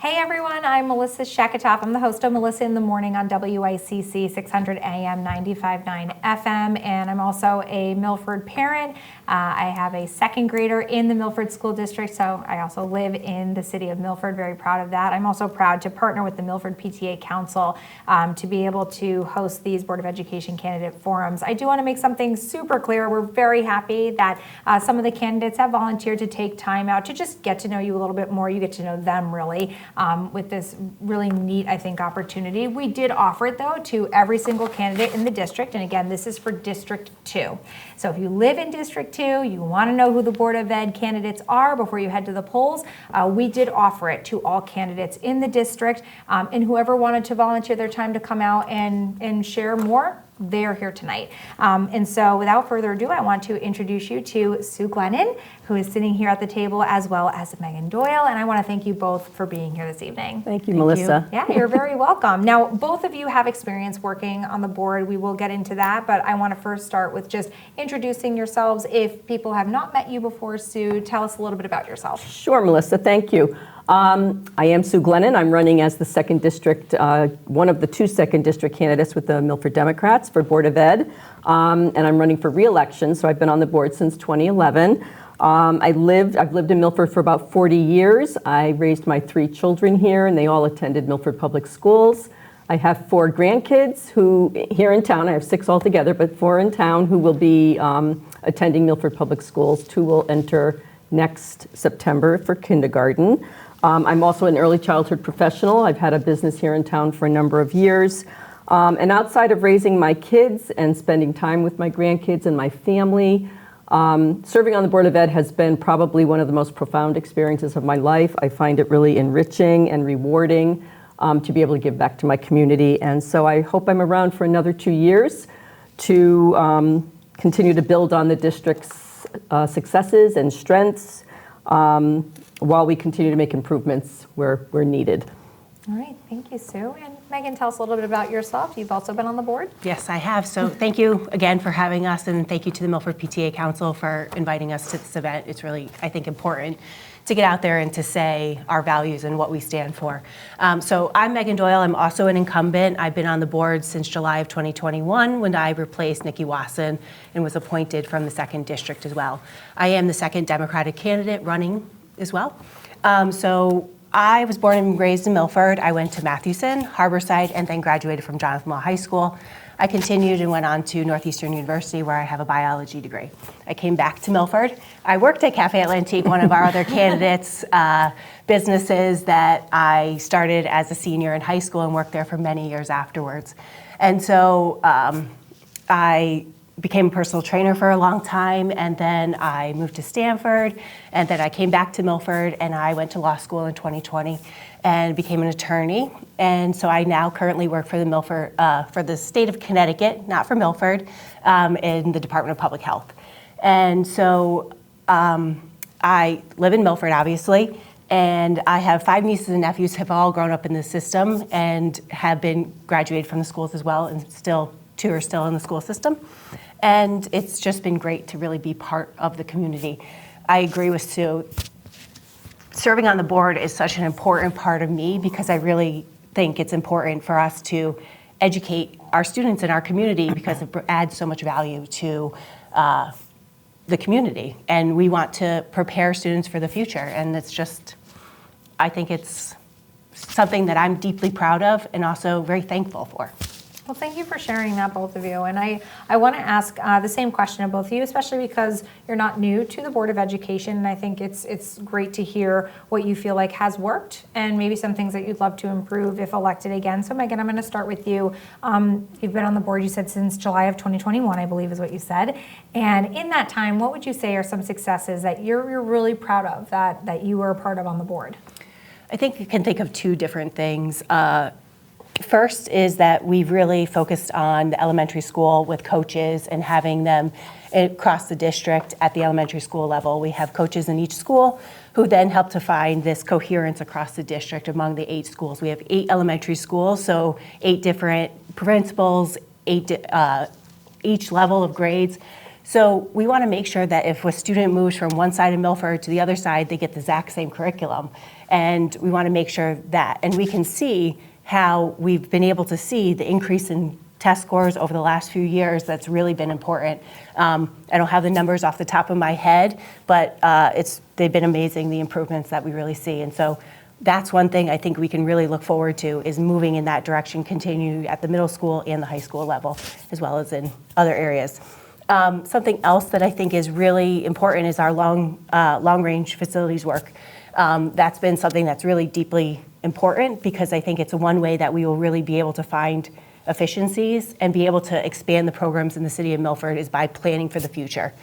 Hey everyone, I'm Melissa Sheketoff. I'm the host of Melissa in the Morning on WICC 600 AM 95.9 FM, and I'm also a Milford parent. I have a second grader in the Milford School District, so I also live in the city of Milford, very proud of that. I'm also proud to partner with the Milford PTA Council to be able to host these Board of Education candidate forums. I do want to make something super clear. We're very happy that some of the candidates have volunteered to take time out to just get to know you a little bit more. You get to know them really. With this really neat, I think, opportunity. We did offer it, though, to every single candidate in the district, and again, this is for District 2. So if you live in District 2, you want to know who the Board of Ed candidates are before you head to the polls, we did offer it to all candidates in the district, and whoever wanted to volunteer their time to come out and share more, they're here tonight. And so without further ado, I want to introduce you to Sue Glennon, who is sitting here at the table, as well as Meghan Doyle. And I want to thank you both for being here this evening. Thank you, Melissa. Yeah, you're very welcome. Now, both of you have experience working on the board. We will get into that, but I want to first start with just introducing yourselves. If people have not met you before, Sue, tell us a little bit about yourself. Sure, Melissa, thank you. I am Sue Glennon. I'm running as the second district, one of the two second district candidates with the Milford Democrats for Board of Ed, and I'm running for re-election, so I've been on the board since 2011. I've lived in Milford for about 40 years. I raised my 3 children here, and they all attended Milford Public Schools. I have 4 grandkids who, here in town, I have 6 altogether, but 4 in town who will be attending Milford Public Schools. 2 will enter next September for kindergarten. I'm also an early childhood professional. I've had a business here in town for a number of years. And outside of raising my kids and spending time with my grandkids and my family, serving on the Board of Ed has been probably one of the most profound experiences of my life. I find it really enriching and rewarding to be able to give back to my community. And so I hope I'm around for another 2 years to continue to build on the district's successes and strengths while we continue to make improvements where needed. All right, thank you, Sue. And Meghan, tell us a little bit about yourself. You've also been on the board. Yes, I have. So thank you again for having us, and thank you to the Milford PTA Council for inviting us to this event. It's really, I think, important to get out there and to say our values and what we stand for. So I'm Meghan Doyle. I'm also an incumbent. I've been on the board since July of 2021 when I replaced Nikki Wasson and was appointed from the 2nd District as well. I am the second Democratic candidate running as well. So I was born and raised in Milford. I went to Mathewson, Harborside, and then graduated from Jonathan Law High School. I continued and went on to Northeastern University, where I have a biology degree. I came back to Milford. I worked at Cafe Atlantique, one of our other candidates' businesses that I started as a senior in high school and worked there for many years afterwards. And so I became a personal trainer for a long time, and then I moved to Stanford, and then I came back to Milford, and I went to law school in 2020 and became an attorney. And so I now currently work for the Milford, for the state of Connecticut, not for Milford, in the Department of Public Health. And so I live in Milford, obviously, and I have 5 nieces and nephews who have all grown up in the system and have been graduated from the schools as well, and still 2 are still in the school system. And it's just been great to really be part of the community. I agree with Sue. Serving on the board is such an important part of me because I really think it's important for us to educate our students in our community because it adds so much value to the community. And we want to prepare students for the future. And it's just, I think it's something that I'm deeply proud of and also very thankful for. Well, thank you for sharing that, both of you. And I want to ask the same question of both of you, especially because you're not new to the Board of Education. And I think it's great to hear what you feel like has worked and maybe some things that you'd love to improve if elected again. So Meghan, I'm going to start with you. You've been on the board, you said, since July of 2021, I believe is what you said. And in that time, what would you say are some successes that you're really proud of that you were a part of on the board? I think you can think of 2 different things. First is that we've really focused on the elementary school with coaches and having them across the district at the elementary school level. We have coaches in each school who then help to find this coherence across the district among the 8 schools. We have 8 elementary schools, so 8 different principals, 8 each level of grades. So we want to make sure that if a student moves from one side of Milford to the other side, they get the exact same curriculum. And we want to make sure that, and we can see how we've been able to see the increase in test scores over the last few years. That's really been important. I don't have the numbers off the top of my head, but they've been amazing, the improvements that we really see. And so that's one thing I think we can really look forward to, is moving in that direction, continue at the middle school and the high school level, as well as in other areas. Something else that I think is really important is our long-range facilities work. That's been something that's really deeply important, because I think it's one way that we will really be able to find efficiencies and be able to expand the programs in the city of Milford, is by planning for the future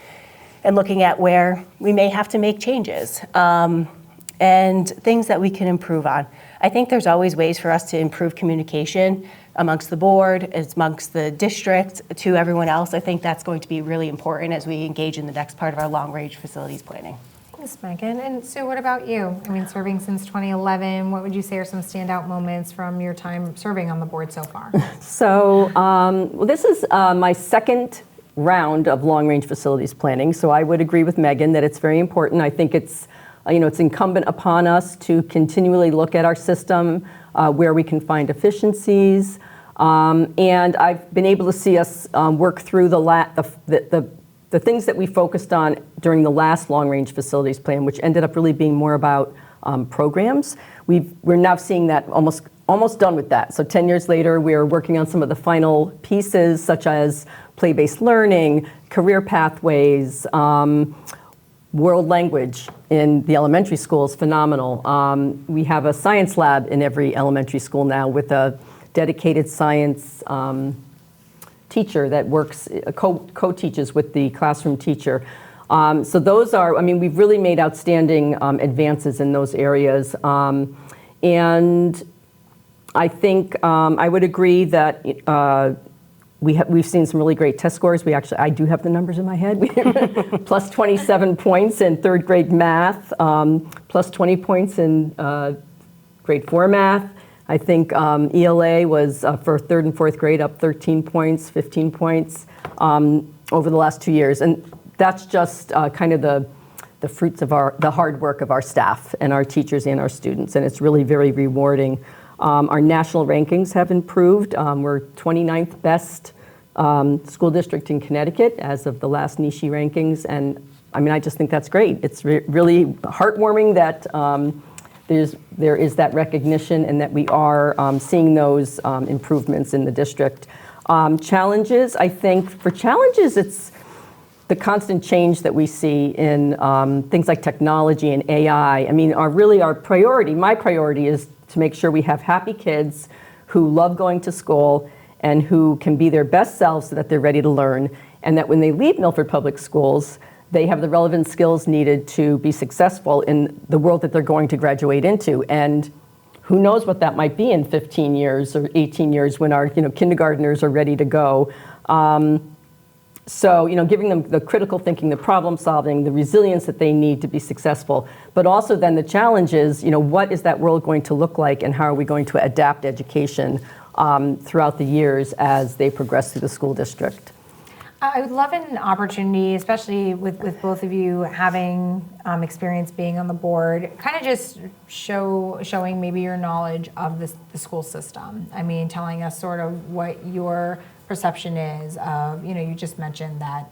and looking at where we may have to make changes and things that we can improve on. I think there's always ways for us to improve communication amongst the board, amongst the district, to everyone else. I think that's going to be really important as we engage in the next part of our long-range facilities planning. Thanks, Megan. And Sue, what about you? I mean, serving since 2011, what would you say are some standout moments from your time serving on the board so far? So, well, this is my second round of long-range facilities planning, so I would agree with Megan that it's very important. I think it's, it's incumbent upon us to continually look at our system, where we can find efficiencies, and I've been able to see us work through the things that we focused on during the last long-range facilities plan, which ended up really being more about programs. We're now seeing that almost done with that. So 10 years later, we're working on some of the final pieces, such as play-based learning, career pathways, world language in the elementary school is phenomenal. We have a science lab in every elementary school now, with a dedicated science teacher that works, co-teaches with the classroom teacher. So those are, we've really made outstanding advances in those areas. And I think I would agree that we've seen some really great test scores. I do have the numbers in my head. Plus 27 points in third grade math, plus 20 points in grade 4 math. I think ELA was for third and fourth grade up 13 points, 15 points over the last 2 years. And that's just kind of the fruits of the hard work of our staff and our teachers and our students. And it's really very rewarding. Our national rankings have improved. We're 29th best school district in Connecticut as of the last Nishi rankings. And I just think that's great. It's really heartwarming that there is that recognition and that we are seeing those improvements in the district. Challenges, I think for challenges, it's the constant change that we see in things like technology and AI. Our priority, my priority, is to make sure we have happy kids who love going to school and who can be their best selves so that they're ready to learn, and that when they leave Milford Public Schools, they have the relevant skills needed to be successful in the world that they're going to graduate into. And who knows what that might be in 15 years or 18 years when our kindergartners are ready to go. So, giving them the critical thinking, the problem solving, the resilience that they need to be successful. But also then the challenge is, what is that world going to look like, and how are we going to adapt education throughout the years as they progress through the school district? I would love an opportunity, especially with both of you having experience being on the board, kind of just showing maybe your knowledge of the school system. Telling us sort of what your perception is of, you just mentioned that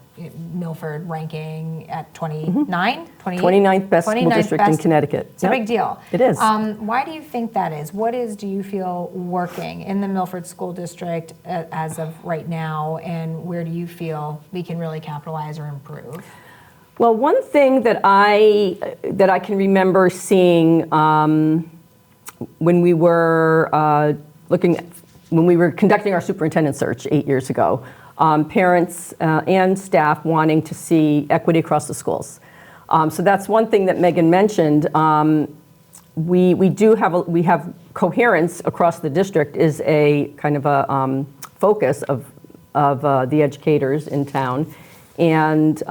Milford ranking at 29? 29th best school district in Connecticut. It's a big deal. It is. Why do you think that is? Do you feel working in the Milford School District as of right now, and where do you feel we can really capitalize or improve? Well, one thing that I can remember seeing when we were when we were conducting our superintendent search 8 years ago, parents and staff wanting to see equity across the schools. So that's one thing that Megan mentioned. We have coherence across the district is a kind of a focus of the educators in town, and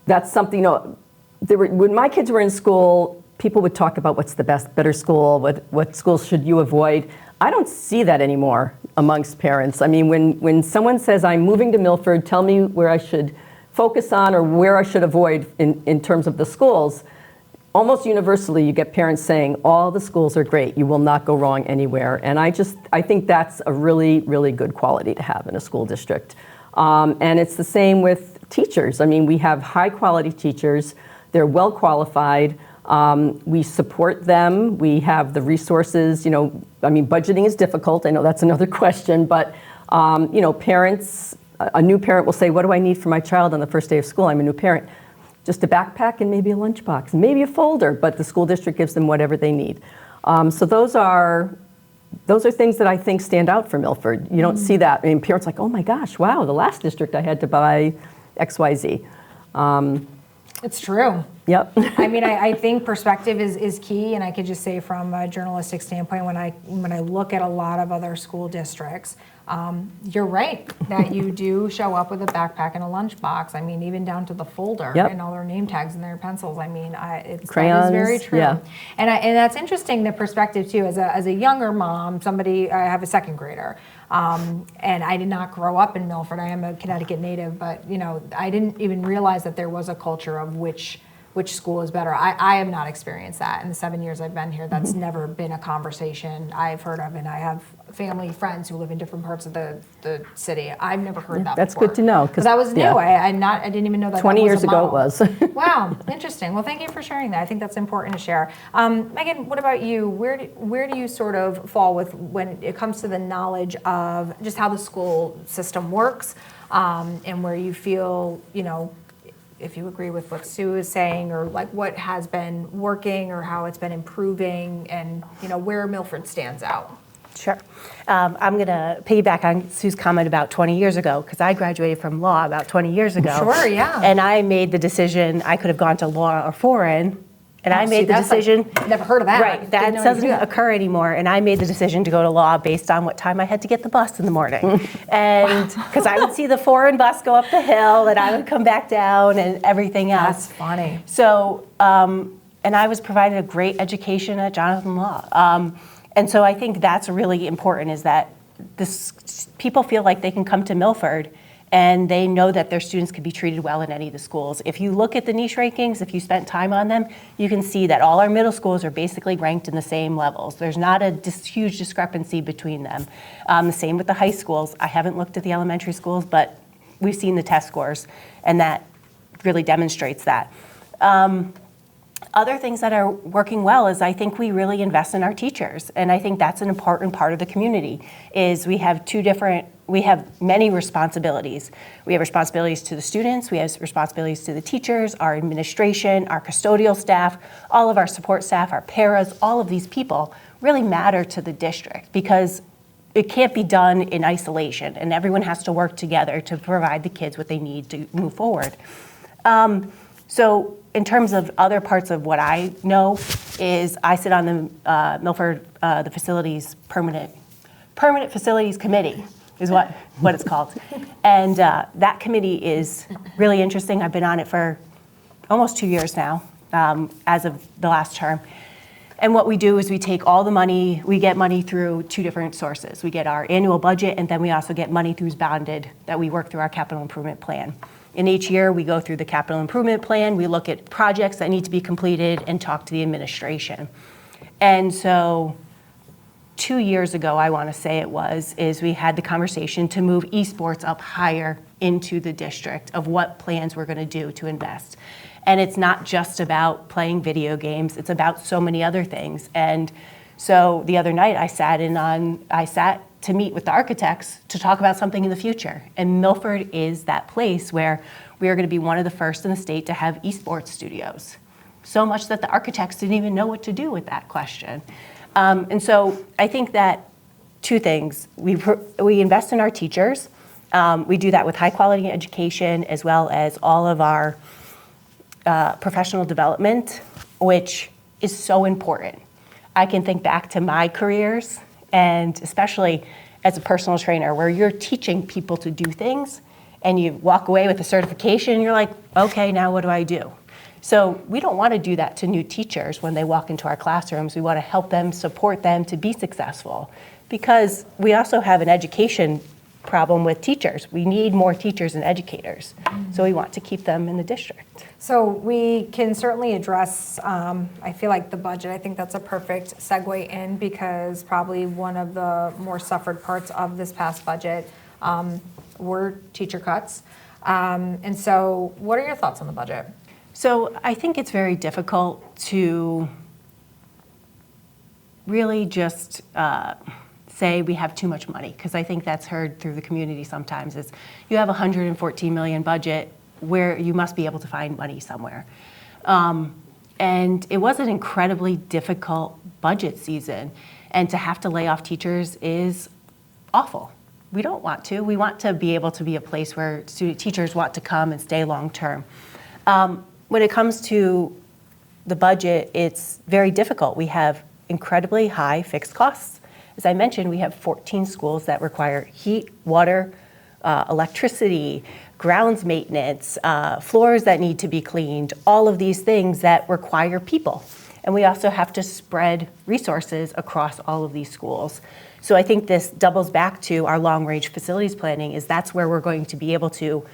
that's something. When my kids were in school, people would talk about what's the better school, what schools should you avoid. I don't see that anymore. amongst parents. I mean, when someone says, I'm moving to Milford, tell me where I should focus on or where I should avoid in terms of the schools, almost universally you get parents saying, all the schools are great, you will not go wrong anywhere. And I think that's a really, really good quality to have in a school district. And it's the same with teachers. I mean, we have high quality teachers, they're well qualified, we support them, we have the resources, I mean, budgeting is difficult, I know that's another question, but parents, a new parent will say, what do I need for my child on the first day of school? I'm a new parent. Just a backpack and maybe a lunchbox, maybe a folder, but the school district gives them whatever they need. So those are things that I think stand out for Milford. You don't see that. I mean, parents are like, oh my gosh, wow, the last district I had to buy XYZ. It's true. Yep. I mean, I think perspective is key, and I could just say from a journalistic standpoint, when I look at a lot of other school districts, you're right that you do show up with a backpack and a lunchbox. I mean, even down to the folder and all their name tags and their pencils. I mean, crayons. That is very true. Yeah. And that's interesting. The perspective too, as a younger mom, I have a second grader. And I did not grow up in Milford. I am a Connecticut native, but I didn't even realize that there was a culture of which school is better. I have not experienced that in the 7 years I've been here. That's never been a conversation I've heard of, and I have family, friends who live in different parts of the city. I've never heard that That's before. good to know. Because that was new. I didn't even know that 20 that was years a ago model. it was. Wow, interesting. Well, thank you for sharing that. I think that's important to share. Megan, what about you? Where do you sort of fall with when it comes to the knowledge of just how the school system works, and where you feel, if you agree with what Sue is saying, or like what has been working or how it's been improving, and where Milford stands out? Sure. I'm going to piggyback on Sue's comment about 20 years ago, because I graduated from law about 20 years ago. Sure, yeah. And I made the decision, I could have gone to law or foreign, and I made the decision. Never heard of that. Right, that doesn't occur anymore. And I made the decision to go to law based on what time I had to get the bus in the morning. And because I would see the foreign bus go up the hill, and I would come back down and everything else. That's funny. So, and I was provided a great education at Jonathan Law. And so I think that's really important, is that people feel like they can come to Milford and they know that their students can be treated well in any of the schools. If you look at the niche rankings, if you spent time on them, you can see that all our middle schools are basically ranked in the same levels. There's not a huge discrepancy between them. The same with the high schools. I haven't looked at the elementary schools, but we've seen the test scores, and that really demonstrates that. Other things that are working well is I think we really invest in our teachers, and I think that's an important part of the community. Is we have many responsibilities. We have responsibilities to the students, we have responsibilities to the teachers, our administration, our custodial staff, all of our support staff, our paras, all of these people really matter to the district, because it can't be done in isolation, and everyone has to work together to provide the kids what they need to move forward. So in terms of other parts of what I know is I sit on the Milford, the facilities permanent facilities committee is what it's called. And that committee is really interesting. I've been on it for almost 2 years now, as of the last term. And what we do is we take all the money, we get money through two different sources. We get our annual budget, and then we also get money through bonded that we work through our capital improvement plan. And each year we go through the capital improvement plan, we look at projects that need to be completed and talk to the administration. And so 2 years ago, I want to say is we had the conversation to move esports up higher into the district of what plans we're going to do to invest. And it's not just about playing video games, it's about so many other things. And so the other night I sat to meet with the architects to talk about something in the future. And Milford is that place where we are going to be one of the first in the state to have esports studios. So much that the architects didn't even know what to do with that question. And so I think that two things. We invest in our teachers. We do that with high quality education, as well as all of our professional development, which is so important. I can think back to my careers, and especially as a personal trainer, where you're teaching people to do things and you walk away with a certification and you're like, okay, now what do I do? So we don't want to do that to new teachers when they walk into our classrooms. We want to help them, support them to be successful. because we also have an education problem with teachers. We need more teachers and educators, so we want to keep them in the district. So we can certainly address, I feel like the budget, I think that's a perfect segue in, because probably one of the more suffered parts of this past budget were teacher cuts. And so what are your thoughts on the budget? So I think it's very difficult to really just say we have too much money, because I think that's heard through the community sometimes, is you have a $114 million budget where you must be able to find money somewhere. And it was an incredibly difficult budget season, and to have to lay off teachers is awful. We don't want to. We want to be able to be a place where teachers want to come and stay long term. When it comes to the budget, it's very difficult. We have incredibly high fixed costs. As I mentioned, we have 14 schools that require heat, water, electricity, grounds maintenance, floors that need to be cleaned, all of these things that require people. And we also have to spread resources across all of these schools. So I think this doubles back to our long-range facilities planning, is that's where we're going to be able to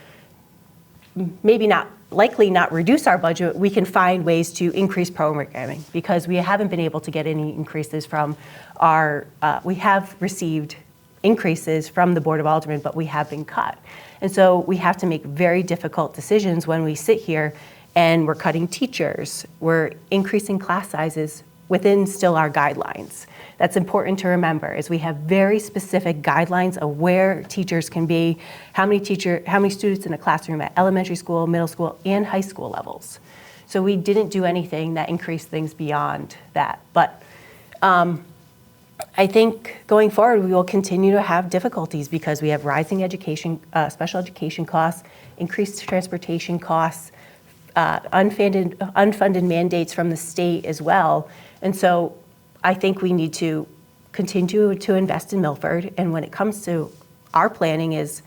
likely not reduce our budget. We can find ways to increase programming, because we haven't been able to get any increases from we have received increases from the Board of Aldermen, but we have been cut. And so we have to make very difficult decisions when we sit here and we're cutting teachers, we're increasing class sizes within still our guidelines. That's important to remember, is we have very specific guidelines of where teachers can be, how many students in a classroom at elementary school, middle school, and high school levels. So we didn't do anything that increased things beyond that. But I think going forward, we will continue to have difficulties, because we have rising education, special education costs, increased transportation costs, unfunded mandates from the state as well. And so I think we need to continue to invest in Milford. And when it comes to our planning, is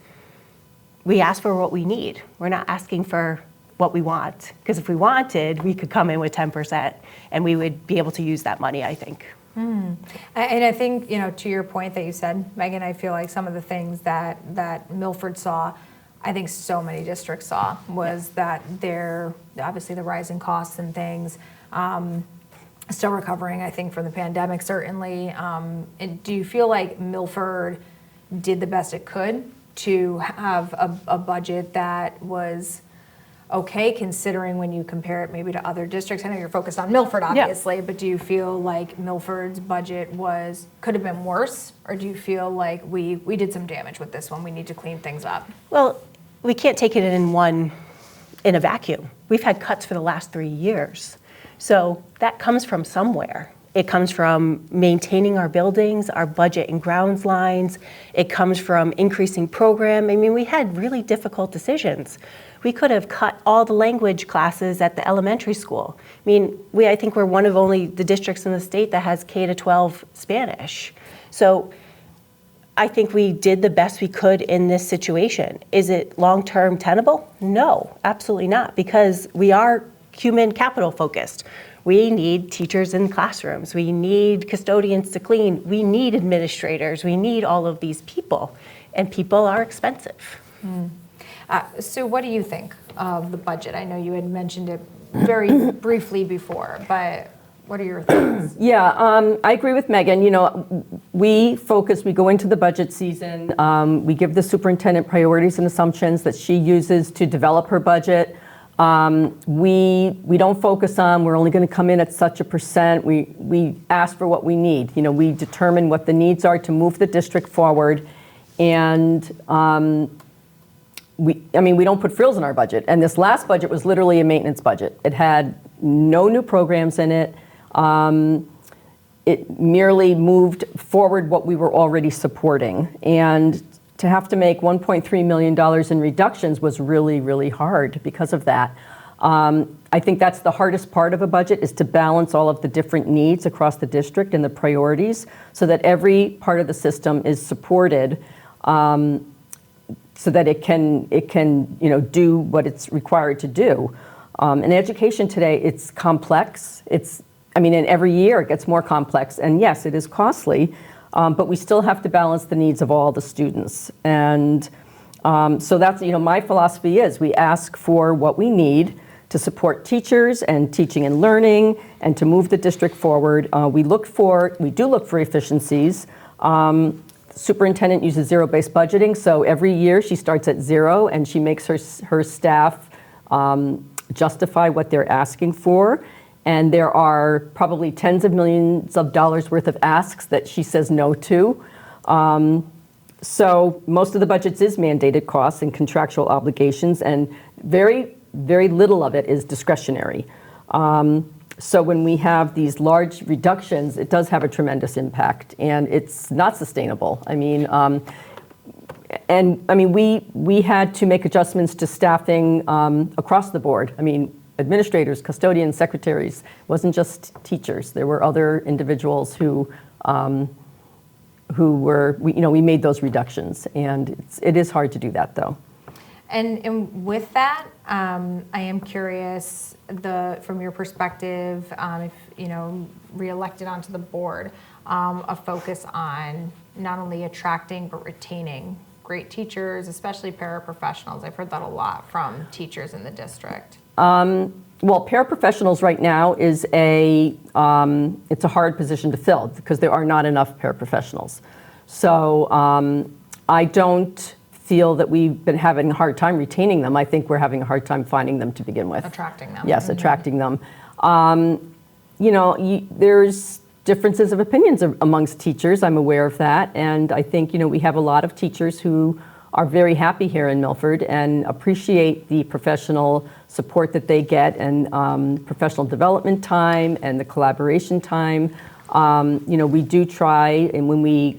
we ask for what we need. We're not asking for what we want, because if we wanted, we could come in with 10% and we would be able to use that money, I think. And I think, to your point that you said, Megan, I feel like some of the things that Milford saw, I think so many districts saw, was that obviously the rising costs and things, still recovering, I think, from the pandemic, certainly. And do you feel like Milford did the best it could to have a budget that was okay, considering when you compare it maybe to other districts? I know you're focused on Milford, obviously, but do you feel like Milford's budget could have been worse? Or do you feel like we did some damage with this one, we need to clean things up? Well, we can't take it in a vacuum. We've had cuts for the last 3 years. So that comes from somewhere. It comes from maintaining our buildings, our budget and grounds lines. It comes from increasing program. I mean, we had really difficult decisions. We could have cut all the language classes at the elementary school. I mean, I think we're one of only the districts in the state that has K-12 Spanish. So I think we did the best we could in this situation. Is it long-term tenable? No, absolutely not, because we are human capital focused. We need teachers in classrooms. We need custodians to clean. We need administrators. We need all of these people, and people are expensive. Sue, what do you think of the budget? I know you had mentioned it very briefly before, but what are your thoughts? Yeah, I agree with Megan. We go into the budget season, we give the superintendent priorities and assumptions that she uses to develop her budget. We don't focus on, we're only going to come in at such a percent. We ask for what we need. We determine what the needs are to move the district forward. And we don't put frills in our budget. And this last budget was literally a maintenance budget. It had no new programs in it. It merely moved forward what we were already supporting. And to have to make $1.3 million in reductions was really, really hard because of that. I think that's the hardest part of a budget, is to balance all of the different needs across the district and the priorities so that every part of the system is supported, so that it can do what it's required to do. In education today, it's complex. And every year it gets more complex. And yes, it is costly. but we still have to balance the needs of all the students. And so that's, you know, my philosophy is we ask for what we need to support teachers and teaching and learning and to move the district forward. We do look for efficiencies. Superintendent uses zero-based budgeting, so every year she starts at zero and she makes her staff justify what they're asking for. And there are probably tens of millions of dollars worth of asks that she says no to. So most of the budgets is mandated costs and contractual obligations, and very, very little of it is discretionary. So when we have these large reductions, it does have a tremendous impact, and it's not sustainable. I mean, we had to make adjustments to staffing across the board. I mean, administrators, custodians, secretaries. It wasn't just teachers. There were other individuals who we made those reductions, and it is hard to do that, though. And with that, I am curious, from your perspective, if reelected onto the board, a focus on not only attracting but retaining great teachers, especially paraprofessionals. I've heard that a lot from teachers in the district. Well, paraprofessionals right now is it's a hard position to fill because there are not enough paraprofessionals. So I don't feel that we've been having a hard time retaining them. I think we're having a hard time finding them to begin with. Attracting them. Yes, attracting them. There's differences of opinions amongst teachers. I'm aware of that. And I think, we have a lot of teachers who are very happy here in Milford and appreciate the professional support that they get and professional development time and the collaboration time. We do try, and when we,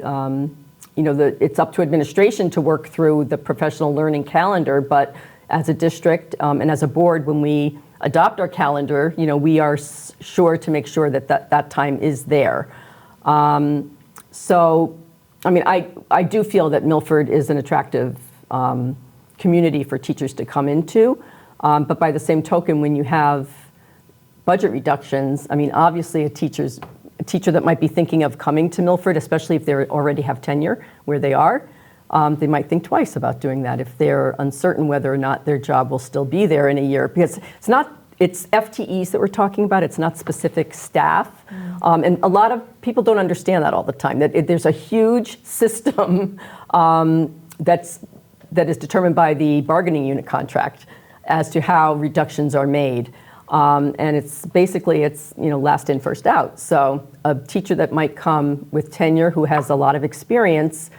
it's up to administration to work through the professional learning calendar, but as a district and as a board, when we adopt our calendar, we are sure to make sure that time is there. I do feel that Milford is an attractive community for teachers to come into, but by the same token, when you have budget reductions, obviously a teacher that might be thinking of coming to Milford, especially if they already have tenure where they are, they might think twice about doing that if they're uncertain whether or not their job will still be there in a year, because it's FTEs that we're talking about, it's not specific staff. And a lot of people don't understand that all the time, that there's a huge system that is determined by the bargaining unit contract as to how reductions are made. And it's basically, last in, first out. So a teacher that might come with tenure who has a lot of experience,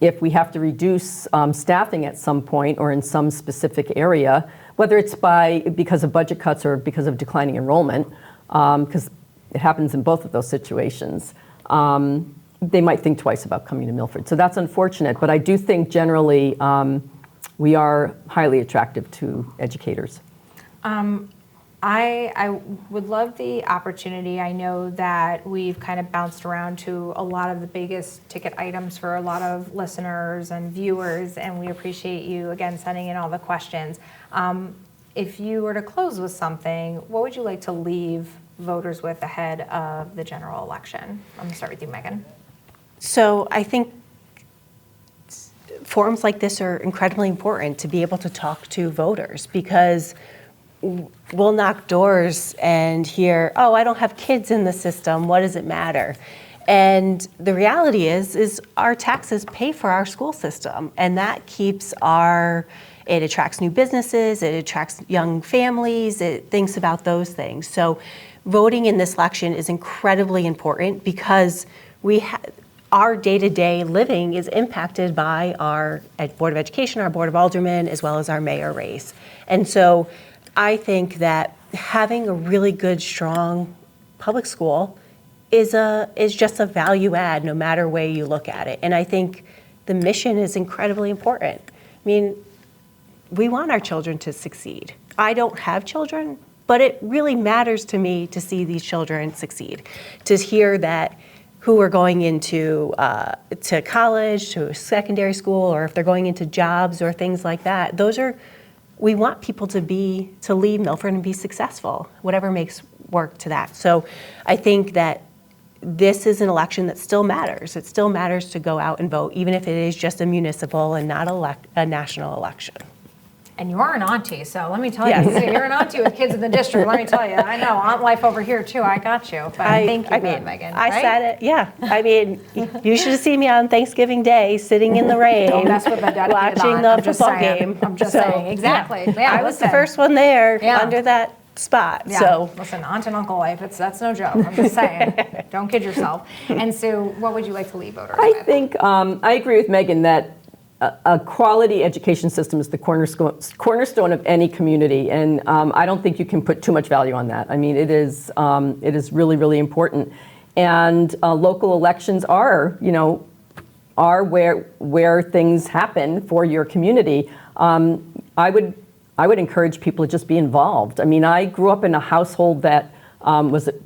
if we have to reduce staffing at some point or in some specific area, whether it's because of budget cuts or because of declining enrollment, because it happens in both of those situations, they might think twice about coming to Milford. So that's unfortunate, but I do think generally we are highly attractive to educators. I would love the opportunity. I know that we've kind of bounced around to a lot of the biggest ticket items for a lot of listeners and viewers, and we appreciate you, again, sending in all the questions. If you were to close with something, what would you like to leave voters with ahead of the general election? I'm going to start with you, Meghan. So I think forums like this are incredibly important to be able to talk to voters, because we'll knock doors and hear, oh, I don't have kids in the system, what does it matter? And the reality is our taxes pay for our school system, and that keeps it attracts new businesses, it attracts young families, it thinks about those things. So voting in this election is incredibly important because our day-to-day living is impacted by our Board of Education, our Board of Aldermen, as well as our mayor race. And so I think that having a really good, strong public school is just a value add no matter way you look at it. And I think the mission is incredibly important. We want our children to succeed. I don't have children, but it really matters to me to see these children succeed, to hear that who are going into to college, to secondary school, or if they're going into jobs or things like that. We want people to leave Milford and be successful, whatever makes work to that. So I think that this is an election that still matters. It still matters to go out and vote, even if it is just a municipal and not a national election. And you are an auntie, so let me tell you, Yes. you're an auntie with kids in the district. Let me tell you, I know aunt life over here too. I got you. But thank you, Megan. I right? said it. Yeah. I mean, you should have seen me on Thanksgiving Day sitting in the rain, Don't mess with the dedicated watching aunt. the I'm just football saying. game. I'm just So, saying. Exactly. Yeah, I was the listen. first one there Yeah. under that spot. Yeah. So Listen, aunt and uncle life, that's no joke. I'm just saying. Don't kid yourself. And Sue, what would you like to leave voters I with? think I agree with Megan that a quality education system is the cornerstone of any community, and I don't think you can put too much value on that. I mean, it is really, really important. And local elections are where things happen for your community. I would encourage people to just be involved. I mean, I grew up in a household that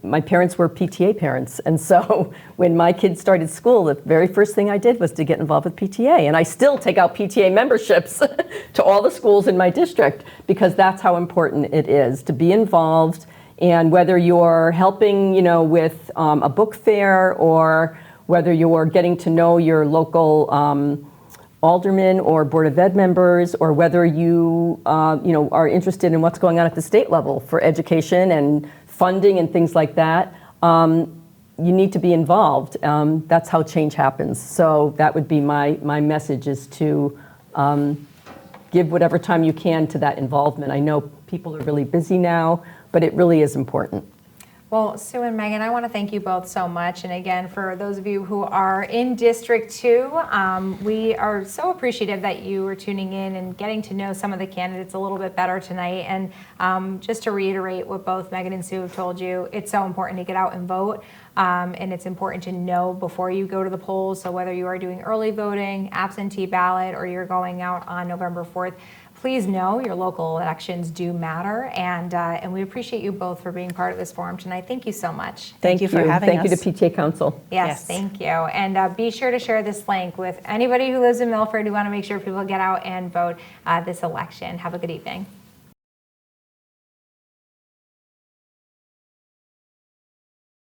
my parents were PTA parents, and so when my kids started school, the very first thing I did was to get involved with PTA, and I still take out PTA memberships to all the schools in my district because that's how important it is to be involved. And whether you're helping, with a book fair, or whether you're getting to know your local aldermen or Board of Ed members, or whether you are interested in what's going on at the state level for education and funding and things like that, you need to be involved. That's how change happens. So that would be my message, is to give whatever time you can to that involvement. I know people are really busy now, but it really is important. Well, Sue and Megan, I want to thank you both so much. And again, for those of you who are in District 2, we are so appreciative that you are tuning in and getting to know some of the candidates a little bit better tonight. And just to reiterate what both Megan and Sue have told you, it's so important to get out and vote. And it's important to know before you go to the polls. So whether you are doing early voting, absentee ballot, or you're going out on November 4th, please know your local elections do matter, and we appreciate you both for being part of this forum tonight. Thank you so much. Thank you for having Thank us. you to PTA Council. Yes, thank you. And be sure to share this link with anybody who lives in Milford who want to make sure people get out and vote this election. Have a good evening.